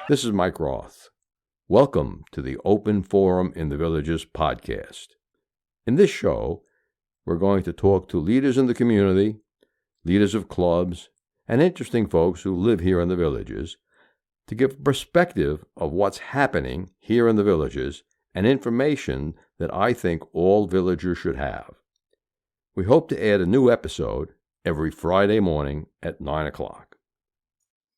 This is Mike Roth. Welcome to the Open Forum in the Villages podcast. In this show, we're going to talk to leaders in the community, leaders of clubs, and interesting folks who live here in the villages to give a perspective of what's happening here in the villages and information that I think all villagers should have. We hope to add a new episode every Friday morning at 9 o'clock.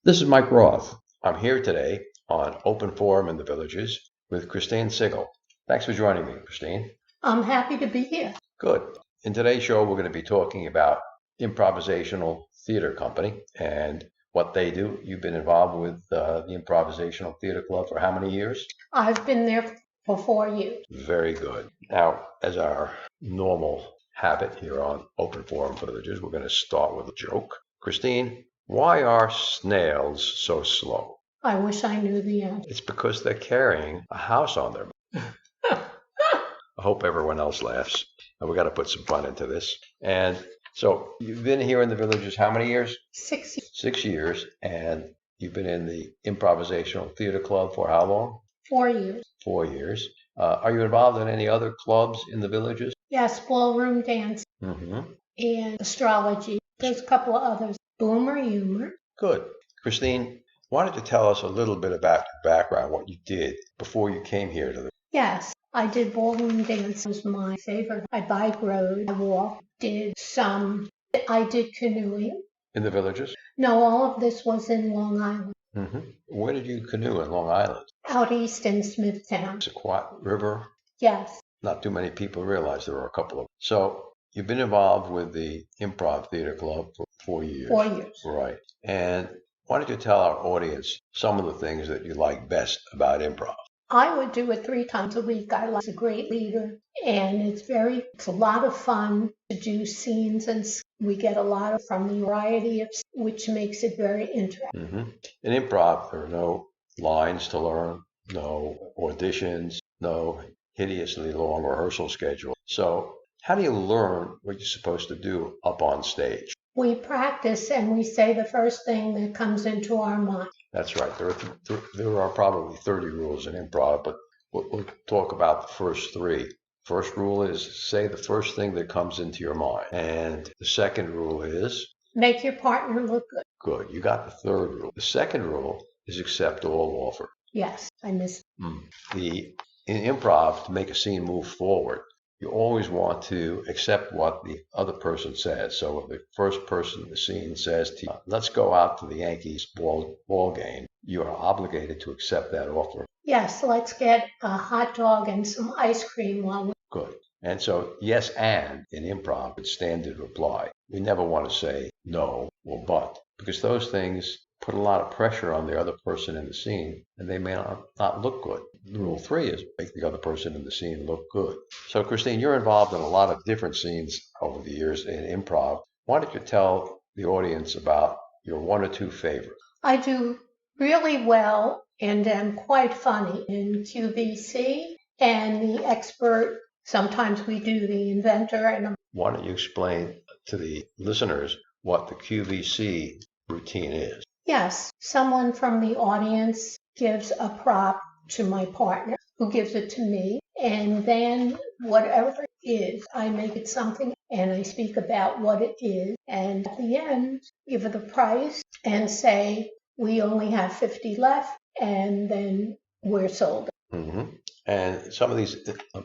This is Mike Roth. I'm here today on Open Forum in the Villages with Christine Sigel. Thanks for joining me, Christine. I'm happy to be here. Good. In today's show, we're going to be talking about Improvisational Theater Company and what they do. You've been involved with the Improvisational Theater Club for how many years? I've been there for 4 years. Very good. Now, as our normal habit here on Open Forum for the Villages, we're going to start with a joke. Christine, why are snails so slow? I wish I knew the answer. It's because they're carrying a house on their back. I hope everyone else laughs. We got to put some fun into this. And so you've been here in the Villages how many years? 6 years. 6 years. And you've been in the Improvisational Theater Club for how long? 4 years. 4 years. Are you involved in any other clubs in the Villages? Yes, ballroom dance and astrology. There's a couple of others. Boomer humor. Good. Christine, why don't you tell us a little bit about your background, what you did before you came here to the... Yes, I did ballroom dance. It was my favorite. I bike rode, I walked, I did canoeing. In the Villages? No, all of this was in Long Island. Where did you canoe in Long Island? Out east in Smithtown. Sequat River? Yes. Not too many people realize there were a couple of... So you've been involved with the Improv Theater Club for 4 years. 4 years. Right. And why don't you tell our audience some of the things that you like best about improv? I would do it 3 times a week. I like a great leader, and it's a lot of fun to do scenes, and we get a lot from the variety of, which makes it very interesting. In improv, there are no lines to learn, no auditions, no hideously long rehearsal schedule. So how do you learn what you're supposed to do up on stage? We practice and we say the first thing that comes into our mind. That's right. There are probably 30 rules in improv, but we'll talk about the first 3. First rule is say the first thing that comes into your mind. And the second rule is? Make your partner look good. Good. You got the third rule. The second rule is accept all offer. Yes, I missed. In improv, to make a scene move forward, you always want to accept what the other person says. So if the first person in the scene says to you, let's go out to the Yankees ball game, you are obligated to accept that offer. Yes, let's get a hot dog and some ice cream while we... Good. And so yes and in improv, it's standard reply. We never want to say no or but, because those things put a lot of pressure on the other person in the scene, and they may not look good. Rule 3 is make the other person in the scene look good. So, Christine, you're involved in a lot of different scenes over the years in improv. Why don't you tell the audience about your 1 or 2 favorites? I do really well and am quite funny in QVC and the expert. Sometimes we do the inventor. And why don't you explain to the listeners what the QVC routine is? Yes, someone from the audience gives a prop to my partner, who gives it to me, and then whatever it is, I make it something, and I speak about what it is, and at the end, give it the price, and say, we only have 50 left, and then we're sold. And some of these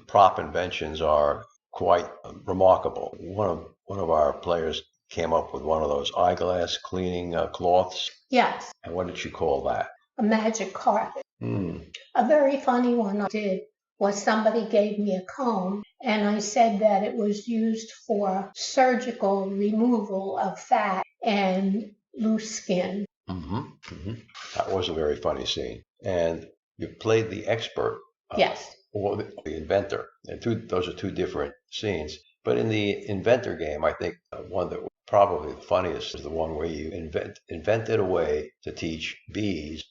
prop inventions are quite remarkable. One of our players came up with one of those eyeglass cleaning cloths. Yes. And what did you call that? A magic carpet. A very funny one I did was somebody gave me a comb, and I said that it was used for surgical removal of fat and loose skin. That was a very funny scene. And you played the expert. Yes. Or the inventor. And those are 2 different scenes. But in the inventor game, I think one that was probably the funniest is the one where you invented a way to teach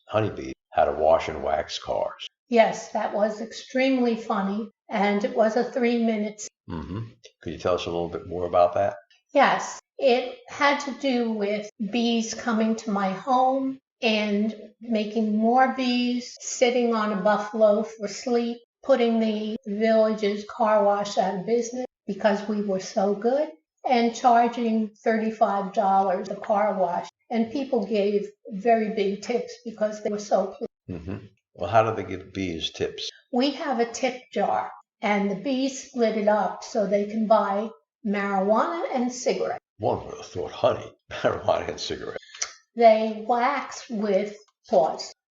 honeybees, how to wash and wax cars. Yes, that was extremely funny, and it was a 3-minute. Could you tell us a little bit more about that? Yes, it had to do with bees coming to my home and making more bees, sitting on a buffalo for sleep, putting the village's car wash out of business because we were so good, and charging $35 a car wash. And people gave very big tips because they were so pleased. Mm-hmm. Well, how do they give bees tips? We have a tip jar, and the bees split it up so they can buy marijuana and cigarettes. One would have thought honey, marijuana, and cigarette. They wax with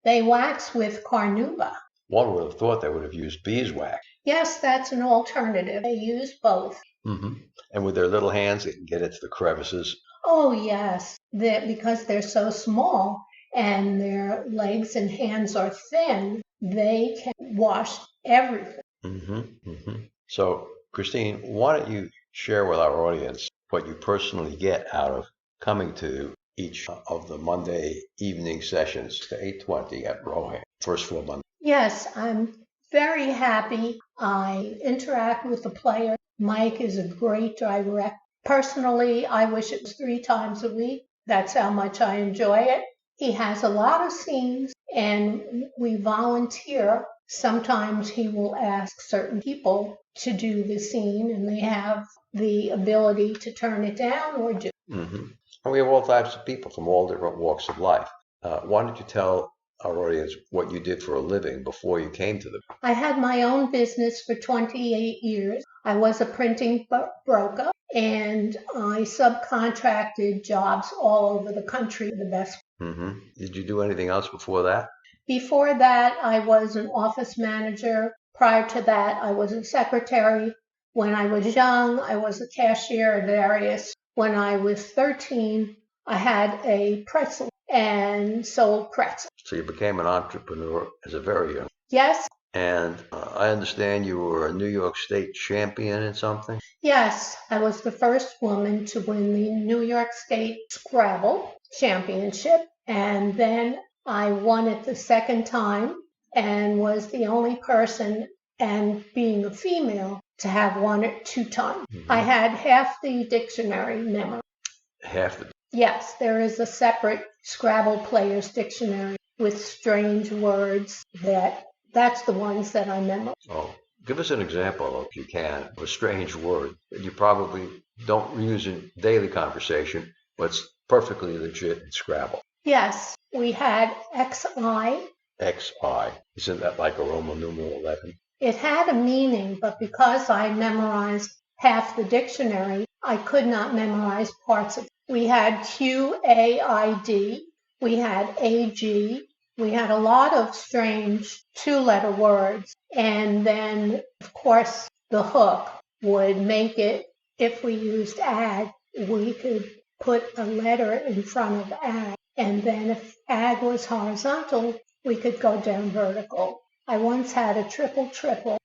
They wax with carnauba. One would have thought they would have used beeswax. Yes, that's an alternative. They use both. Mm-hmm. And with their little hands, they can get into the crevices. Oh, yes, because they're so small and their legs and hands are thin, they can wash everything. Mm-hmm. Mm-hmm. So, Christine, why don't you share with our audience what you personally get out of coming to each of the Monday evening sessions to 8:20 at Rohan, first floor Monday? Yes, I'm very happy. I interact with the player. Mike is a great director. Personally, I wish it was 3 times a week. That's how much I enjoy it. He has a lot of scenes and we volunteer. Sometimes he will ask certain people to do the scene and they have the ability to turn it down or do. Mm-hmm. And we have all types of people from all different walks of life. Why don't you tell our audience what you did for a living before you came to them? I had my own business for 28 years. I was a printing broker and I subcontracted jobs all over the country, the best. Mm-hmm. Did you do anything else before that? Before that, I was an office manager. Prior to that, I was a secretary. When I was young, I was a cashier at various. When I was 13, I had a pretzel and sold pretzels. So you became an entrepreneur as a very young. Yes. And I understand you were a New York State champion in something? Yes, I was the first woman to win the New York State Scrabble Championship, and then I won it the second time and was the only person, and being a female, to have won it 2 times. Mm-hmm. I had half the dictionary memorized. Half the... Yes, there is a separate Scrabble player's dictionary with strange words that's the ones that I memorized. Oh, give us an example, if you can, of a strange word that you probably don't use in daily conversation, but it's perfectly legit in Scrabble. Yes, we had XI. XI. Isn't that like a Roman numeral 11? It had a meaning, but because I memorized half the dictionary, I could not memorize parts of it. We had QAID. We had AG. We had a lot of strange 2-letter words. And then, of course, the hook would make it, if we used ag, we could put a letter in front of ag. And then if ag was horizontal, we could go down vertical. I once had a triple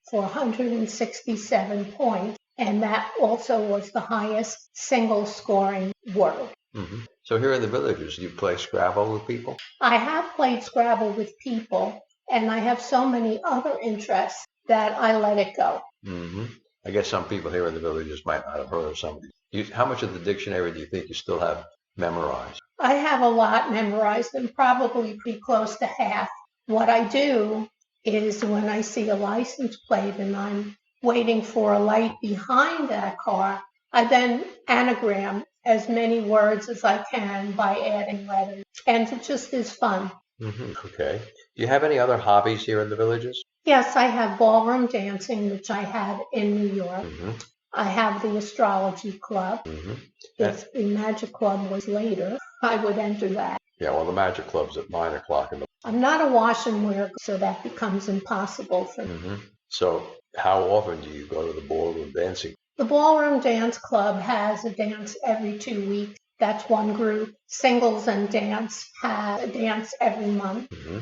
for 167 points, and that also was the highest single scoring word. Mm-hmm. So here in the Villages, do you play Scrabble with people? I have played Scrabble with people, and I have so many other interests that I let it go. Mm-hmm. I guess some people here in the Villages might not have heard of some of these. How much of the dictionary do you think you still have memorized? I have a lot memorized, and probably pretty close to half. What I do is when I see a license plate and I'm waiting for a light behind that car, I then anagram as many words as I can by adding letters. And it just is fun. Mm-hmm. Okay. Do you have any other hobbies here in the Villages? Yes, I have ballroom dancing, which I had in New York. Mm-hmm. I have the astrology club. Mm-hmm. If the magic club was later, I would enter that. Yeah, well, the magic club's at 9 o'clock in the... I'm not a wash and wear, so that becomes impossible for me. Mm-hmm. So how often do you go to the ballroom dancing? The ballroom dance club has a dance every 2 weeks. That's one group. Singles and dance have a dance every month. Mm-hmm.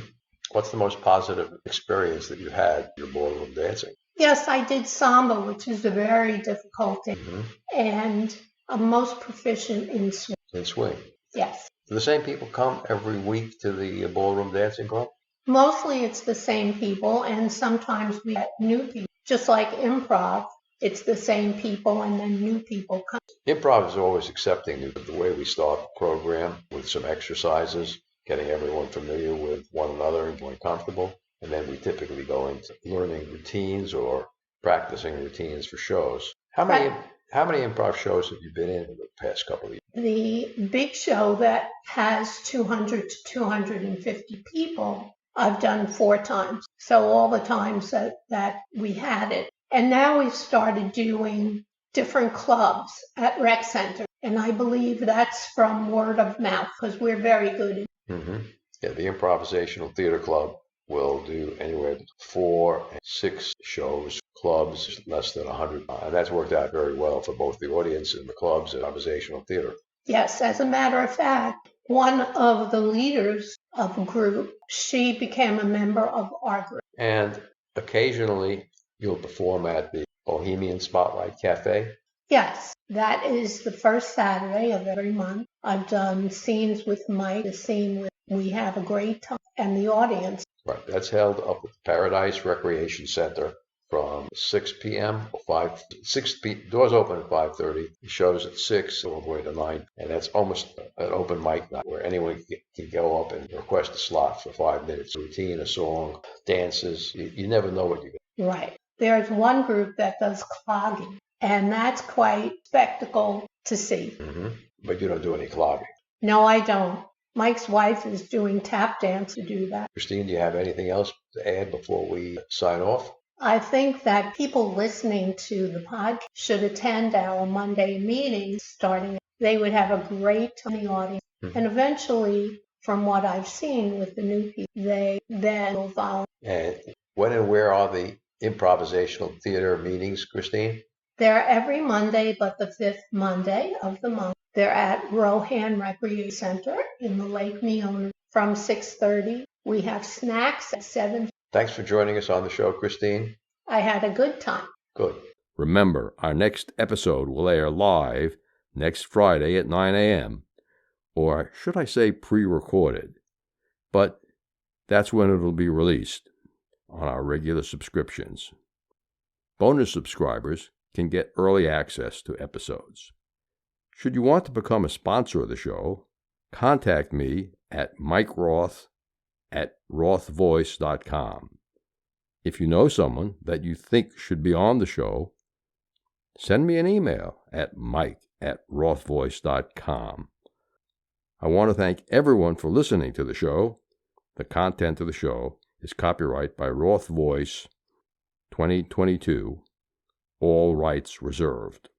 What's the most positive experience that you had in your ballroom dancing? Yes, I did samba, which is a very difficult dance, mm-hmm. and I'm most proficient in swing. In swing? Yes. Do the same people come every week to the ballroom dancing club? Mostly it's the same people, and sometimes we get new people. Just like improv, it's the same people and then new people come. Improv is always accepting the way we start the program with some exercises. getting everyone familiar with one another and getting comfortable. And then we typically go into learning routines or practicing routines for shows. How many improv shows have you been in the past couple of years? The big show that has 200 to 250 people, I've done 4 times. So all the times that we had it. And now we've started doing different clubs at rec center. And I believe that's from word of mouth because we're very good. Yeah, the Improvisational Theater Club will do anywhere between 4 and 6 shows, clubs, less than 100. And that's worked out very well for both the audience and the clubs at Improvisational Theater. Yes, as a matter of fact, one of the leaders of a group, she became a member of our group. And occasionally you'll perform at the Bohemian Spotlight Cafe. Yes, that is the first Saturday of every month. I've done scenes with Mike, the scene with We Have a Great Time, and the audience. Right, that's held up at the Paradise Recreation Center from 6 p.m. Doors open at 5:30. The show's at 6 all the way to 9, and that's almost an open mic night where anyone can go up and request a slot for 5 minutes. A routine, a song, dances. You never know what you get. Right. There's one group that does clogging, and that's quite spectacle to see. But you don't do any clogging. No, I don't. Mike's wife is doing tap dance to do that. Christine, do you have anything else to add before we sign off? I think that people listening to the podcast should attend our Monday meetings starting. They would have a great time in the audience. And eventually, from what I've seen with the new people, they then will volunteer. And when and where are the improvisational theater meetings, Christine? They're every Monday, but the 5th Monday of the month. They're at Roth Recreation Center in the Lake Meona from 6:30. We have snacks at 7. Thanks for joining us on the show, Christine. I had a good time. Good. Remember, our next episode will air live next Friday at 9 a.m., or should I say pre-recorded, but that's when it'll be released on our regular subscriptions. Bonus subscribers can get early access to episodes. Should you want to become a sponsor of the show, contact me at mikeroth@rothvoice.com. If you know someone that you think should be on the show, send me an email at mike@rothvoice.com. I want to thank everyone for listening to the show. The content of the show is copyright by Roth Voice 2022, all rights reserved.